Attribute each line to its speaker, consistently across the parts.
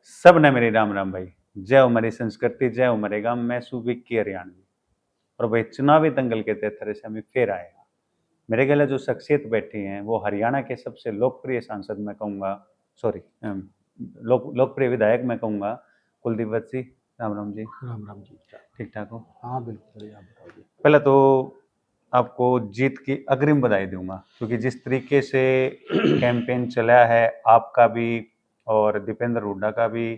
Speaker 1: सब ने मेरी राम राम भाई। जय हो हमारी संस्कृति, जय हो हमारे गांव। मैं सुविक्की हरियाणवी और भाई चुनावी दंगल के तहत से हम फिर आए। मेरे गले जो शख्सियत बैठी हैं वो हरियाणा के सबसे लोकप्रिय सांसद मैं कहूँगा, सॉरी, लोकप्रिय विधायक मैं कहूँगा, कुलदीप वत्स जी। राम राम जी।
Speaker 2: राम राम जी।
Speaker 1: ठीक ठाक हो?
Speaker 2: हाँ बिल्कुल बढ़िया, आप बताइए।
Speaker 1: पहले तो आपको जीत की अग्रिम बधाई दूंगा, क्योंकि जिस तरीके से कैंपेन चला है आपका भी और दीपेंद्र हुड्डा का भी,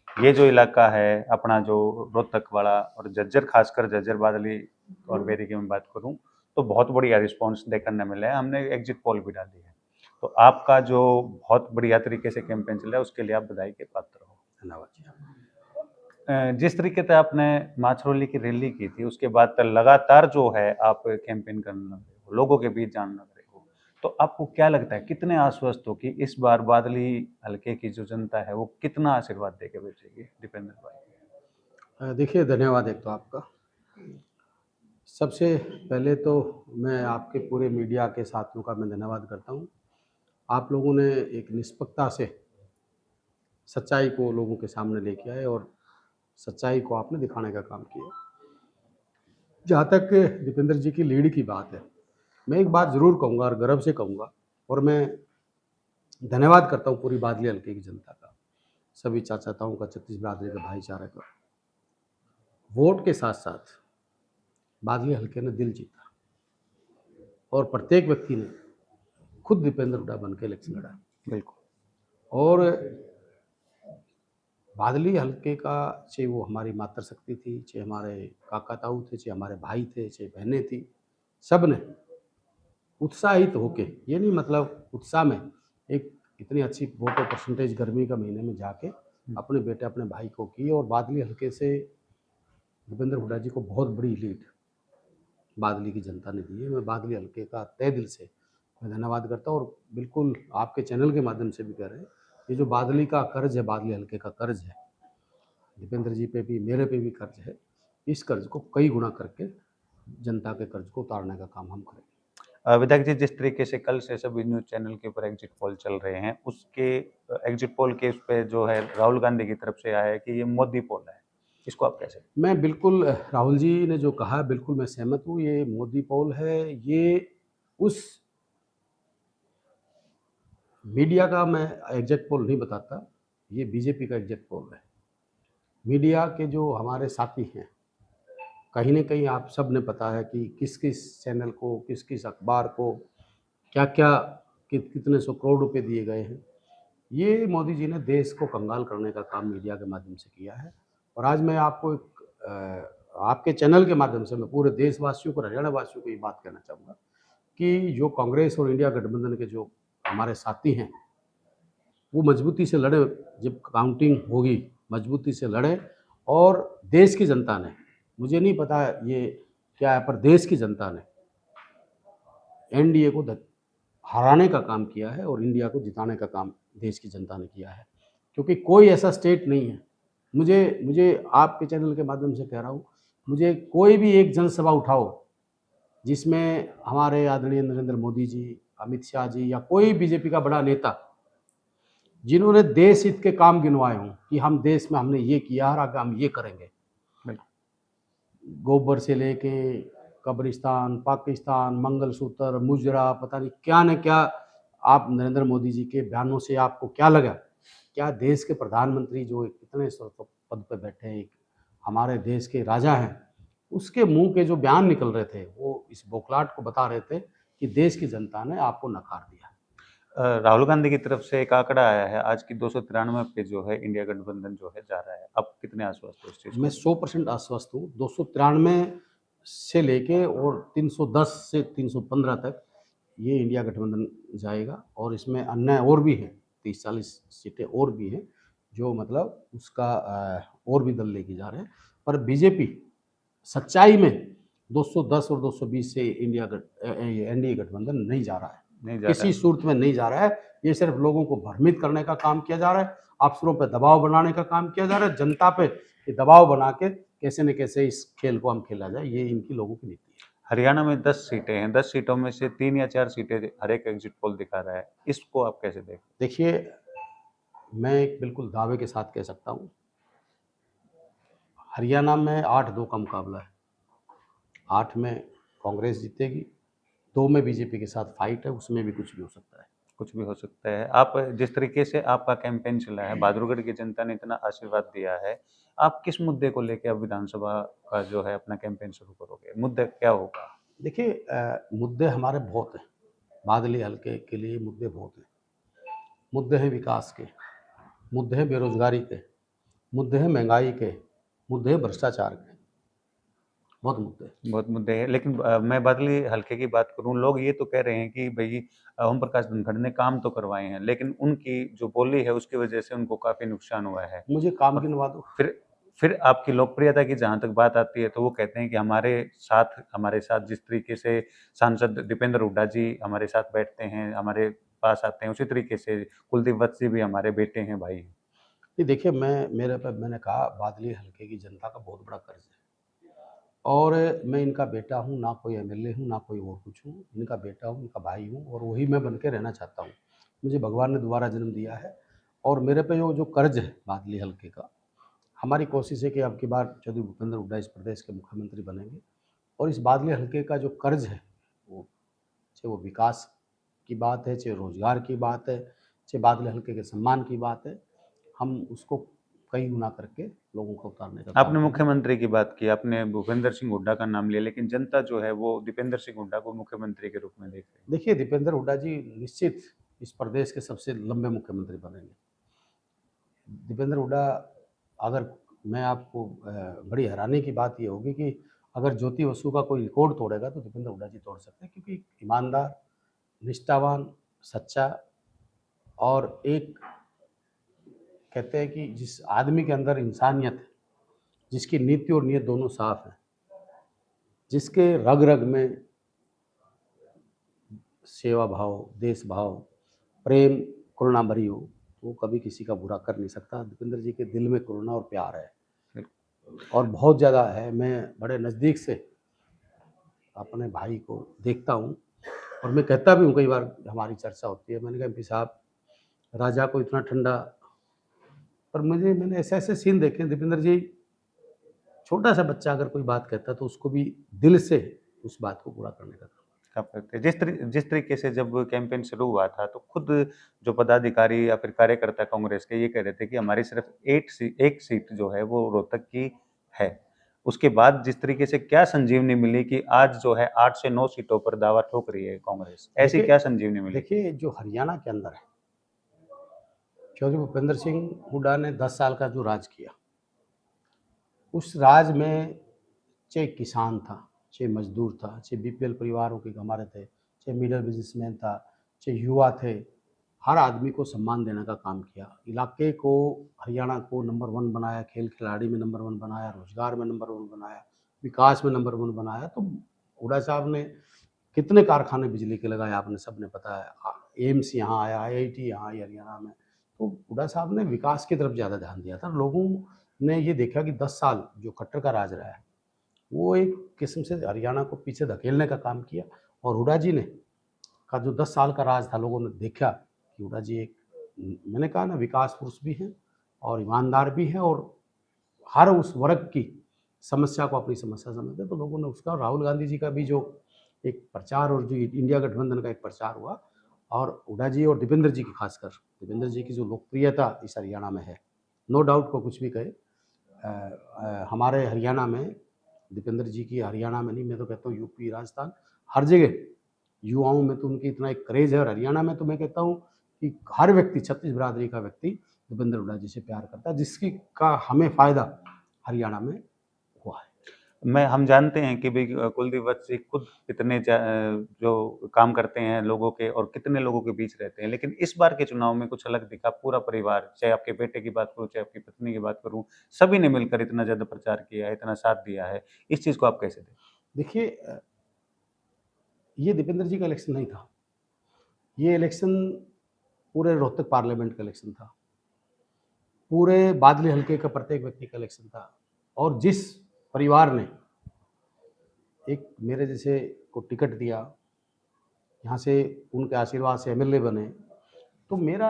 Speaker 1: ये जो इलाका है अपना जो रोहतक वाला और झज्जर, खासकर झज्जर बादली और बेरी की मैं बात करूं तो बहुत बढ़िया रिस्पांस देखने मिला है। हमने एग्जिट पोल भी डाली है, तो आपका जो बहुत बढ़िया तरीके से कैंपेन चला है उसके लिए आप बधाई के पात्र हो।
Speaker 2: धन्यवाद जी।
Speaker 1: जिस तरीके से आपने माछरोली की रैली की थी उसके बाद लगातार जो है आप कैंपेन करना रहे हो, लोगों के बीच जानना रहे हो, तो आपको क्या लगता है कितने आश्वस्त हो कि इस बार बादली हल्के की जो जनता है वो कितना आशीर्वाद देके भेजेगी दीपेंद्र भाई?
Speaker 2: देखिए, धन्यवाद एक तो आपका। सबसे पहले तो मैं आपके पूरे मीडिया के साथियों का मैं धन्यवाद करता हूँ। आप लोगों ने एक निष्पक्षता से सच्चाई को लोगों के सामने लेके आए और सच्चाई को आपने दिखाने का काम किया। जहाँ तक दीपेंद्र जी की लीड की बात है, मैं एक बात ज़रूर कहूँगा और गर्व से कहूँगा, और मैं धन्यवाद करता हूँ पूरी बादली हल्के की जनता का, सभी चाचाताओं का, छत्तीस बिरादरी का, भाईचारे का। वोट के साथ साथ बादली हल्के ने दिल जीता और प्रत्येक व्यक्ति ने खुद दीपेंद्र हुड्डा बन के इलेक्शन लड़ा।
Speaker 1: बिल्कुल।
Speaker 2: और बादली हल्के का, चाहे वो हमारी मातृशक्ति थी, चाहे हमारे काका ताऊ थे, चाहे हमारे भाई थे, चाहे बहनें थी, सब ने उत्साहित होके, ये नहीं मतलब उत्साह में, एक इतनी अच्छी वोटर परसेंटेज गर्मी का महीने में जाके अपने बेटे अपने भाई को की, और बादली हल्के से दीपेंद्र हुड्डा जी को बहुत बड़ी लीड बादली की जनता ने दी है। मैं बादली हल्के का तहे दिल से मैं धन्यवाद करता हूँ, और बिल्कुल आपके चैनल के माध्यम से भी कह रहे हैं, ये जो बादली का कर्ज है, बादली हल्के का कर्ज है, दीपेंद्र जी पे भी मेरे पे भी कर्ज है, इस कर्ज को कई गुना करके जनता के कर्ज को उतारने का काम हम करेंगे।
Speaker 1: विधायक जी, जिस तरीके से कल से सभी न्यूज चैनल के ऊपर एग्जिट पोल चल रहे हैं, उसके एग्जिट पोल के उस पे जो है राहुल गांधी की तरफ से आया है कि ये मोदी पोल है, इसको आप कैसे?
Speaker 2: मैं बिल्कुल, राहुल जी ने जो कहा बिल्कुल मैं सहमत हूँ, ये मोदी पोल है। ये उस मीडिया का मैं एग्जैक्ट पोल नहीं बताता, ये बीजेपी का एग्जैक्ट पोल है। मीडिया के जो हमारे साथी हैं, कहीं न कहीं आप सब ने पता है कि किस किस चैनल को, किस किस अखबार को क्या क्या कितने सौ करोड़ रुपए दिए गए हैं। ये मोदी जी ने देश को कंगाल करने का काम मीडिया के माध्यम से किया है। और आज मैं आपको आपके चैनल के माध्यम से मैं पूरे देशवासियों को, हरियाणा वासियों को ये बात कहना चाहूँगा कि जो कांग्रेस और इंडिया गठबंधन के जो हमारे साथी हैं, वो मजबूती से लड़े। जब काउंटिंग होगी मजबूती से लड़े, और देश की जनता ने, मुझे नहीं पता ये क्या है, पर देश की जनता ने एनडीए को हराने का काम किया है और इंडिया को जिताने का काम देश की जनता ने किया है। क्योंकि कोई ऐसा स्टेट नहीं है, मुझे मुझे आपके चैनल के माध्यम से कह रहा हूँ, मुझे कोई भी एक जनसभा उठाओ जिसमें हमारे आदरणीय नरेंद्र मोदी जी, अमित शाह जी, या कोई बीजेपी का बड़ा नेता जिन्होंने देश हित के काम गिनवाए हों कि हम देश में हमने ये किया और आगे हम ये करेंगे, गोबर से लेके कब्रिस्तान, पाकिस्तान, मंगलसूत्र, मुजरा, पता नहीं क्या न क्या, आप नरेंद्र मोदी जी के बयानों से आपको क्या लगा? क्या देश के प्रधानमंत्री जो इतने पद पे बैठे हैं, हमारे देश के राजा हैं, उसके मुंह के जो बयान निकल रहे थे वो इस बौखलाहट को बता रहे थे कि देश की जनता ने आपको नकार दिया।
Speaker 1: राहुल गांधी की तरफ से एक आंकड़ा आया है आज की 293 पे जो है इंडिया गठबंधन जो है जा रहा है, आप कितने आश्वस्त हो इस चीज
Speaker 2: मैं
Speaker 1: को?
Speaker 2: 100% आश्वस्त हूँ। 293 से लेके और 310 से 315 तक ये इंडिया गठबंधन जाएगा, और इसमें अन्य और भी हैं, 30-40 सीटें और भी हैं जो मतलब उसका और भी दल लेके जा रहे हैं। पर बीजेपी सच्चाई में 210 और 220 से एनडीए गठबंधन नहीं जा रहा है,
Speaker 1: नहीं जा रहा
Speaker 2: किसी
Speaker 1: है।
Speaker 2: सूरत में नहीं जा रहा है। ये सिर्फ लोगों को भ्रमित करने का काम किया जा रहा है, अफसरों पर दबाव बनाने का काम किया जा रहा है, जनता पे ये दबाव बना के कैसे न कैसे इस खेल को हम खेला जाए, ये इनकी लोगों की नीति है।
Speaker 1: हरियाणा में 10 सीटें हैं, 10 सीटों में से 3 या 4 सीटें हर एक एग्जिट पोल दिखा रहा है, इसको आप कैसे देखें?
Speaker 2: देखिए, मैं एक बिल्कुल दावे के साथ कह सकता हूँ, हरियाणा में 8-2 का मुकाबला है। 8 में कांग्रेस जीतेगी, 2 में बीजेपी के साथ फाइट है, उसमें भी कुछ भी हो सकता है।
Speaker 1: कुछ भी हो सकता है। आप जिस तरीके से आपका कैंपेन चला है, बहादुरगढ़ की जनता ने इतना आशीर्वाद दिया है, आप किस मुद्दे को लेके अब विधानसभा का जो है अपना कैंपेन शुरू करोगे? मुद्दा क्या होगा?
Speaker 2: देखिए मुद्दे हमारे बहुत हैं, बादली हल्के के लिए मुद्दे बहुत हैं। मुद्दे हैं विकास के, मुद्दे हैं बेरोजगारी के, मुद्दे हैं महंगाई के, मुद्दे हैं भ्रष्टाचार के, बहुत मुद्दे हैं।
Speaker 1: बहुत मुद्दे हैं, लेकिन मैं बदली हल्के की बात करूँ, लोग ये तो कह रहे हैं कि भई ओम प्रकाश धनखड़ ने काम तो करवाए हैं, लेकिन उनकी जो बोली है उसकी वजह से उनको काफ़ी नुकसान हुआ है।
Speaker 2: मुझे काम
Speaker 1: और
Speaker 2: गिनवा दो।
Speaker 1: फिर आपकी लोकप्रियता की जहाँ तक बात आती है, तो वो कहते हैं कि हमारे साथ जिस तरीके से सांसद दीपेंद्र हुड्डा जी हमारे साथ बैठते हैं, हमारे पास आते हैं, उसी तरीके से कुलदीप वत्स जी भी हमारे बेटे हैं, भाई हैं।
Speaker 2: ये देखिए मैंने कहा बादली हल्के की जनता का बहुत बड़ा कर्ज है और मैं इनका बेटा हूँ, ना कोई एमएलए हूँ, ना कोई और कुछ हूँ। इनका बेटा हूँ, इनका भाई हूँ और वही मैं बन के रहना चाहता हूँ। मुझे भगवान ने दोबारा जन्म दिया है और मेरे पे जो कर्ज है बादली हल्के का, हमारी कोशिश है कि अब की बार चौधरी भूपेंद्र हुड्डा इस प्रदेश के मुख्यमंत्री बनेंगे और इस बादली हल्के का जो कर्ज है, वो चाहे वो विकास की बात है, चाहे रोजगार की बात है, चाहे बादल हल्के के सम्मान की बात है, हम उसको कई गुना करके लोगों को उतारने का काम
Speaker 1: आपने
Speaker 2: करेंगे।
Speaker 1: मुख्यमंत्री की बात की, आपने भूपेंद्र सिंह हुड्डा का नाम लिया, लेकिन जनता जो है वो दीपेंद्र सिंह हुड्डा को मुख्यमंत्री के रूप में देख रही है।
Speaker 2: देखिए दीपेंद्र हुड्डा जी निश्चित इस प्रदेश के सबसे लंबे मुख्यमंत्री बनेंगे। दीपेंद्र हुड्डा, अगर मैं आपको बड़ी हैरानी की बात ये होगी कि अगर ज्योति बसु का कोई रिकॉर्ड तोड़ेगा तो दीपेंद्र हुड्डा जी तोड़ सकते हैं, क्योंकि ईमानदार, निष्ठावान, सच्चा और एक कहते हैं कि जिस आदमी के अंदर इंसानियत है, जिसकी नीति और नीयत दोनों साफ है, जिसके रग रग में सेवा भाव, देश भाव, प्रेम, करुणा भरी हो, वो कभी किसी का बुरा कर नहीं सकता। दीपेंद्र जी के दिल में करुणा और प्यार है और बहुत ज़्यादा है। मैं बड़े नज़दीक से अपने भाई को देखता हूँ और मैं कहता भी हूँ, कई बार हमारी चर्चा होती है, मैंने कहा एमपी साहब, राजा को इतना ठंडा, पर मैंने ऐसे ऐसे सीन देखे हैं, दीपेंद्र जी, छोटा सा बच्चा अगर कोई बात कहता है तो उसको भी दिल से उस बात को पूरा करने का काम।
Speaker 1: आप करते हैं। जिस तरीके से जब कैंपेन शुरू हुआ था, तो खुद जो पदाधिकारी या फिर कार्यकर्ता कांग्रेस के ये कह रहे थे कि हमारी सिर्फ एक सीट जो है वो रोहतक की है। उसके बाद जिस तरीके से क्या संजीवनी मिली कि आज जो है 8 से 9 सीटों पर दावा ठोक रही है कांग्रेस। ऐसी
Speaker 2: देखिए
Speaker 1: क्या संजीवनी मिली?
Speaker 2: देखिए जो हरियाणा के अंदर है, चौधरी भूपेंद्र सिंह हुड्डा ने 10 साल का जो राज किया, उस राज में चाहे किसान था, चाहे मजदूर था, चाहे बीपीएल परिवारों के हमारे थे, चाहे मिडिल बिजनेसमैन था, चाहे युवा थे, हर आदमी को सम्मान देने का काम किया। इलाके को, हरियाणा को नंबर 1 बनाया, खेल खिलाड़ी में नंबर 1 बनाया, रोजगार में नंबर 1 बनाया, विकास में नंबर 1 बनाया। तो हुड्डा साहब ने कितने कारखाने बिजली के लगाए, आपने सबने पता है। एम्स यहाँ आया, आईआईटी यहाँ आई हरियाणा में। तो हुड्डा साहब ने विकास की तरफ ज़्यादा ध्यान दिया था। लोगों ने ये देखा कि 10 साल जो खट्टर का राज रहा है, वो एक किस्म से हरियाणा को पीछे धकेलने का काम किया और हुड्डा जी ने का जो 10 साल का राज था, लोगों ने देखा कि हुड्डा जी एक, मैंने कहा ना, विकास पुरुष भी हैं और ईमानदार भी हैं और हर उस वर्ग की समस्या को अपनी समस्या समझते हैं। तो लोगों ने उसका, राहुल गांधी जी का भी जो एक प्रचार और जो इंडिया गठबंधन का एक प्रचार हुआ, और हुड्डा जी और दीपेंद्र जी की, खासकर दीपेंद्र जी की जो लोकप्रियता इस हरियाणा में है, नो डाउट, को कुछ भी कहे, हमारे हरियाणा में दीपेंद्र जी की, हरियाणा में नहीं, मैं तो कहता हूँ यूपी, राजस्थान, हर जगह युवाओं में तो उनकी इतना एक क्रेज है। और हरियाणा में तो मैं कहता हूँ कि हर व्यक्ति, छत्तीस बिरादरी का व्यक्ति दीपेंद्र हुड्डा जी से प्यार करता है, जिसकी का हमें फ़ायदा हरियाणा में हुआ है।
Speaker 1: हम जानते हैं कि भाई कुलदीप वत्स जी खुद कितने जो काम करते हैं लोगों के और कितने लोगों के बीच रहते हैं, लेकिन इस बार के चुनाव में कुछ अलग दिखा। पूरा परिवार, चाहे आपके बेटे की बात करूँ, चाहे आपकी पत्नी की बात करूँ, सभी ने मिलकर इतना ज़्यादा प्रचार किया है, इतना साथ दिया है। इस चीज़ को आप कैसे देखते
Speaker 2: देखिए ये दीपेंद्र जी का इलेक्शन नहीं था, ये इलेक्शन पूरे रोहतक पार्लियामेंट का इलेक्शन था, पूरे बादली हल्के का प्रत्येक व्यक्ति का इलेक्शन था। और जिस परिवार ने एक मेरे जैसे को टिकट दिया, यहाँ से उनके आशीर्वाद से एमएलए बने, तो मेरा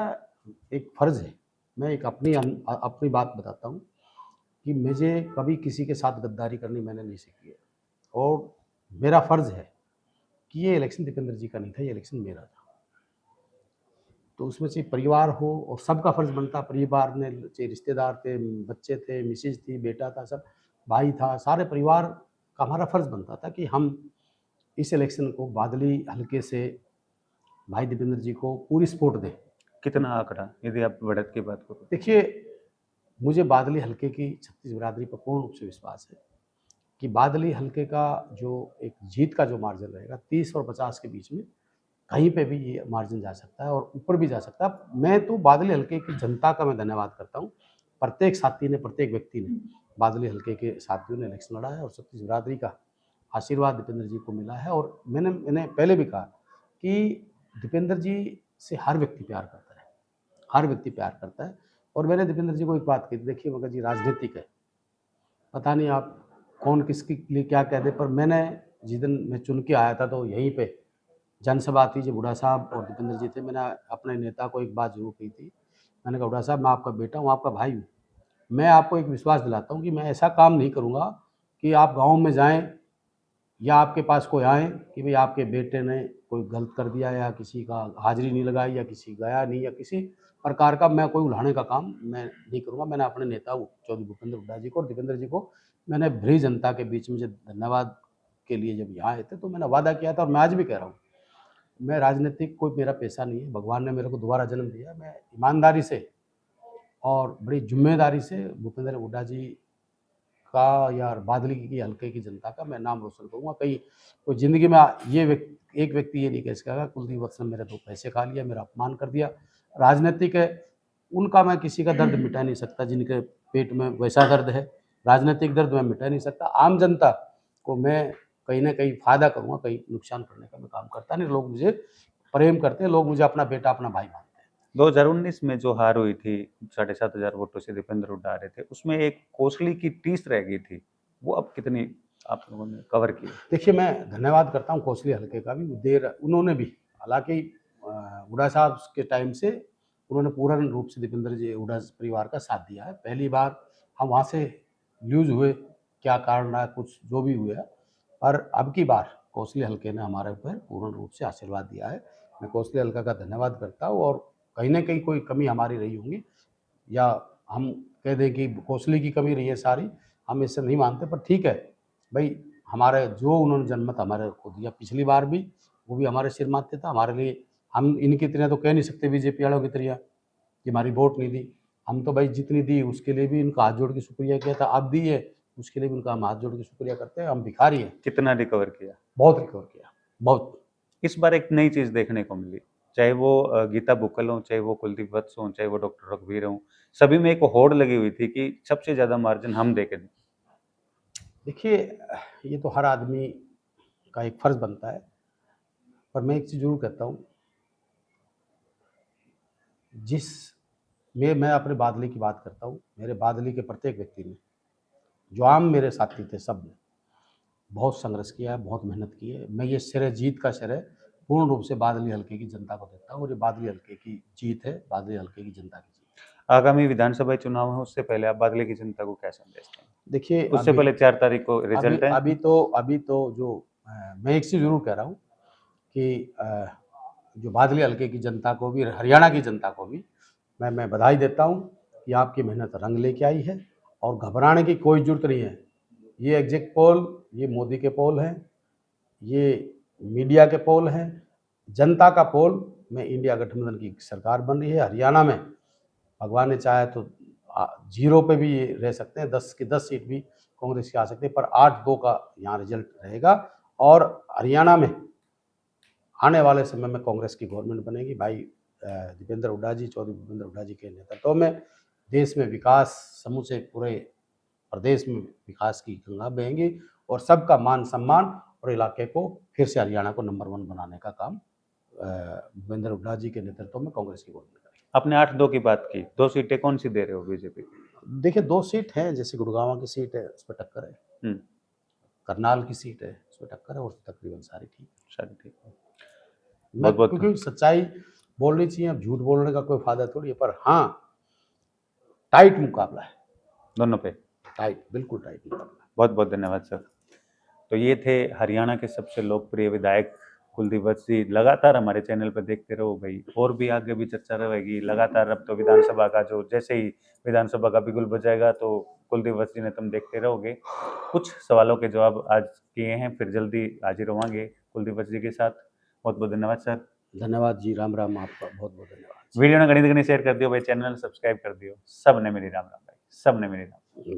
Speaker 2: एक फ़र्ज़ है मैं एक अपनी बात बताता हूँ कि मुझे कभी किसी के साथ गद्दारी करनी मैंने नहीं सीखी है, और मेरा फ़र्ज़ है कि ये इलेक्शन दीपेंद्र जी का नहीं था, ये इलेक्शन मेरा था। तो उसमें से परिवार हो, और सबका फ़र्ज़ बनता, परिवार में चाहे रिश्तेदार थे, बच्चे थे, मिसेज़ थी, बेटा था, सब भाई था, सारे परिवार का हमारा फ़र्ज़ बनता था कि हम इस इलेक्शन को बादली हल्के से भाई दीपेंद्र जी को पूरी सपोर्ट दें।
Speaker 1: कितना आंकड़ा, यदि आप बढ़त की बात करो?
Speaker 2: देखिए, मुझे बादली हल्के की छत्तीस बिरादरी पर पूर्ण रूप से विश्वास है कि बादली हल्के का जो एक जीत का जो मार्जिन रहेगा 30 और 50 के बीच में, कहीं पे भी ये मार्जिन जा सकता है और ऊपर भी जा सकता है। मैं तो बादली हल्के की जनता का मैं धन्यवाद करता हूँ। प्रत्येक साथी ने, प्रत्येक व्यक्ति ने, बादली हल्के के साथियों ने इलेक्शन लड़ा है, और छत्तीस बिरादरी का आशीर्वाद दीपेंद्र जी को मिला है। और मैंने पहले भी कहा कि दीपेंद्र जी से हर व्यक्ति प्यार करता है, हर व्यक्ति प्यार करता है। और मैंने दीपेंद्र जी को एक बात कही थी, देखिए मगर जी, राजनीतिक है, पता नहीं आप कौन किसके लिए क्या कह दे, पर मैंने जिस दिन मैं चुन के आया था तो यहीं पे जनसभा थी, जो बूढ़ा साहब और दीपेंद्र जी थे, मैंने अपने नेता को एक बात ज़रूर कही थी। मैंने कहा, बूढ़ा साहब, मैं आपका बेटा हूँ, आपका भाई हूँ। मैं आपको एक विश्वास दिलाता हूँ कि मैं ऐसा काम नहीं करूँगा कि आप गाँव में जाएँ या आपके पास कोई आए कि भाई आपके बेटे ने कोई गलत कर दिया, या किसी का हाज़िरी नहीं लगाई, या किसी गया नहीं, या किसी प्रकार का मैं कोई उल्हाने का काम मैं नहीं करूँगा। मैंने अपने नेता चौधरी भूपेंद्र हुड्डा जी को और दीपेंद्र जी को, मैंने भरी जनता के बीच में जब धन्यवाद के लिए जब यहाँ आए थे, तो मैंने वादा किया था, और मैं आज भी कह रहा हूँ, मैं राजनीतिक कोई मेरा पेशा नहीं है। भगवान ने मेरे को दोबारा जन्म दिया। मैं ईमानदारी से और बड़ी ज़िम्मेदारी से भूपेंद्र हुड्डा जी का या बादली की हल्के की जनता का मैं नाम रोशन करूँगा। कहीं कोई ज़िंदगी में एक व्यक्ति ये नहीं कह सकेगा कुलदीप वत्स ने मेरे 2 पैसे खा लिया, मेरा अपमान कर दिया। राजनीतिक है, उनका मैं किसी का दर्द मिटा नहीं सकता, जिनके पेट में वैसा दर्द है। राजनीतिक दर्द मैं मिटा नहीं सकता। आम जनता को मैं कहीं न कहीं फ़ायदा करूँगा, कहीं नुकसान करने का मैं काम करता नहीं। लोग मुझे प्रेम करते हैं, लोग मुझे अपना बेटा, अपना भाई मानते हैं।
Speaker 1: 2019 में जो हार हुई थी, 7,500 वोटों से दीपेंद्र हुड्डा आ रहे थे, उसमें एक कोसली की टीस रह गई थी, वो अब कितनी आप लोगों ने कवर की?
Speaker 2: देखिए, मैं धन्यवाद करता हूँ कोसली हल्के का भी, उन्होंने भी, हालाँकि हुड्डा साहब के टाइम से उन्होंने पूर्ण रूप से दीपेंद्र जी हुड्डा परिवार का साथ दिया है। पहली बार हम वहाँ से लूज़ हुए, क्या कारण रहा, कुछ जो भी हुआ, पर अब की बार कोसली हल्के ने हमारे ऊपर पूर्ण रूप से आशीर्वाद दिया है। मैं कोसली हल्का का धन्यवाद करता हूँ, और कहीं न कहीं कोई कमी हमारी रही होगी, या हम कह दें कि कोसली की कमी रही है सारी, हम इससे नहीं मानते, पर ठीक है, भई हमारे जो उन्होंने जनमत हमारे को दिया पिछली बार भी, वो भी हमारे सिर माथे था। हमारे लिए, हम इनकी तरह तो कह नहीं सकते बीजेपी वालों की तरह कि हमारी वोट नहीं दी। हम तो भाई जितनी दी उसके लिए भी इनका हाथ जोड़ के शुक्रिया किया था, अब दी है उसके लिए भी उनका हम हाथ जोड़ के शुक्रिया करते हैं। हम भिखारी हैं।
Speaker 1: कितना रिकवर किया?
Speaker 2: बहुत रिकवर किया, बहुत।
Speaker 1: इस बार एक नई चीज़ देखने को मिली, चाहे वो गीता बुक्कल हों, चाहे वो कुलदीप वत्स हों, चाहे वो डॉक्टर रघुवीर हों, सभी में एक होड़ लगी हुई थी कि सबसे ज़्यादा मार्जिन हम दे के दें।
Speaker 2: देखिए, ये तो हर आदमी का एक फ़र्ज़ बनता है, पर मैं एक चीज़ ज़रूर कहता हूँ, जिस मैं अपने बादली की बात करता हूँ, मेरे बादली के प्रत्येक व्यक्ति ने, जो आम मेरे साथी थे, सब ने बहुत संघर्ष किया है, बहुत मेहनत की है। मैं ये श्रेय, जीत का श्रेय पूर्ण रूप से बादली हल्के की जनता को देता हूँ, और ये बादली हल्के की जीत है, बादली हल्के की जनता की जीत है।
Speaker 1: आगामी विधानसभा चुनाव है, उससे पहले आप बादले की जनता को क्या संदेश देंगे?
Speaker 2: देखिए,
Speaker 1: उससे पहले 4 तारीख को
Speaker 2: अभी
Speaker 1: रिजल्ट है।
Speaker 2: अभी तो जो मैं एक चीज़ ज़रूर कह रहा हूँ कि जो बादली हल्के की जनता को भी, हरियाणा की जनता को भी मैं बधाई देता हूँ कि आपकी मेहनत रंग लेके आई है, और घबराने की कोई ज़रूरत नहीं है। ये एग्जिट पोल, ये मोदी के पोल हैं, ये मीडिया के पोल हैं, जनता का पोल में इंडिया गठबंधन की सरकार बन रही है। हरियाणा में भगवान ने चाहे तो 0 पे भी ये रह सकते हैं, 10 की 10 सीट भी कांग्रेस की आ सकती है, पर 8-2 का यहाँ रिजल्ट रहेगा, और हरियाणा में आने वाले समय में कांग्रेस की गवर्नमेंट बनेगी। भाई दीपेंद्र हुड्डा जी, चौधरी भूपेंद्र हुड्डा जी के नेतृत्व में देश में विकास, समूचे पूरे प्रदेश में विकास की गंगा बहेंगी, और सबका मान सम्मान, और इलाके को फिर से हरियाणा को नंबर 1 बनाने का काम भूपेंद्र हुड्डा जी के नेतृत्व में कांग्रेस की गवर्नमेंट करेगी।
Speaker 1: आपने 8-2 की बात की, 2 सीटें कौन सी दे रहे हो बीजेपी को?
Speaker 2: देखिए, 2 सीट हैं, जैसे गुड़गांव की सीट है, उस पर टक्कर है।
Speaker 1: हम्म,
Speaker 2: करनाल की सीट है, उस पर टक्कर है, और तकरीबन सारी ठीक है।
Speaker 1: शायद ठीक है।
Speaker 2: मैं
Speaker 1: बहुत बहुत
Speaker 2: क्योंकि सच्चाई बोलनी चाहिए, अब झूठ बोलने का कोई फायदा थोड़ी है, पर हाँ, टाइट मुकाबला है,
Speaker 1: दोनों पे।
Speaker 2: टाइट, बिल्कुल टाइट मुकाबला।
Speaker 1: बहुत बहुत धन्यवाद सर। तो ये थे हरियाणा के सबसे लोकप्रिय विधायक कुलदीप वत्स जी। लगातार हमारे चैनल पर देखते रहो भाई, और भी आगे भी चर्चा रहेगी लगातार। अब तो विधानसभा का जो, जैसे ही विधानसभा का बिगुल बजाएगा तो कुलदीप वत्स जी ने तुम देखते रहोगे। कुछ सवालों के जवाब आज किए हैं, फिर जल्दी हाजिर होंगे कुलदीप वत्स जी के साथ। बहुत बहुत धन्यवाद सर।
Speaker 2: धन्यवाद जी, राम राम, आपका बहुत बहुत धन्यवाद।
Speaker 1: वीडियो ने घनी घनी शेयर कर दियो भाई, चैनल सब्सक्राइब कर दियो। सब ने मेरी राम राम भाई, सब ने मेरी राम।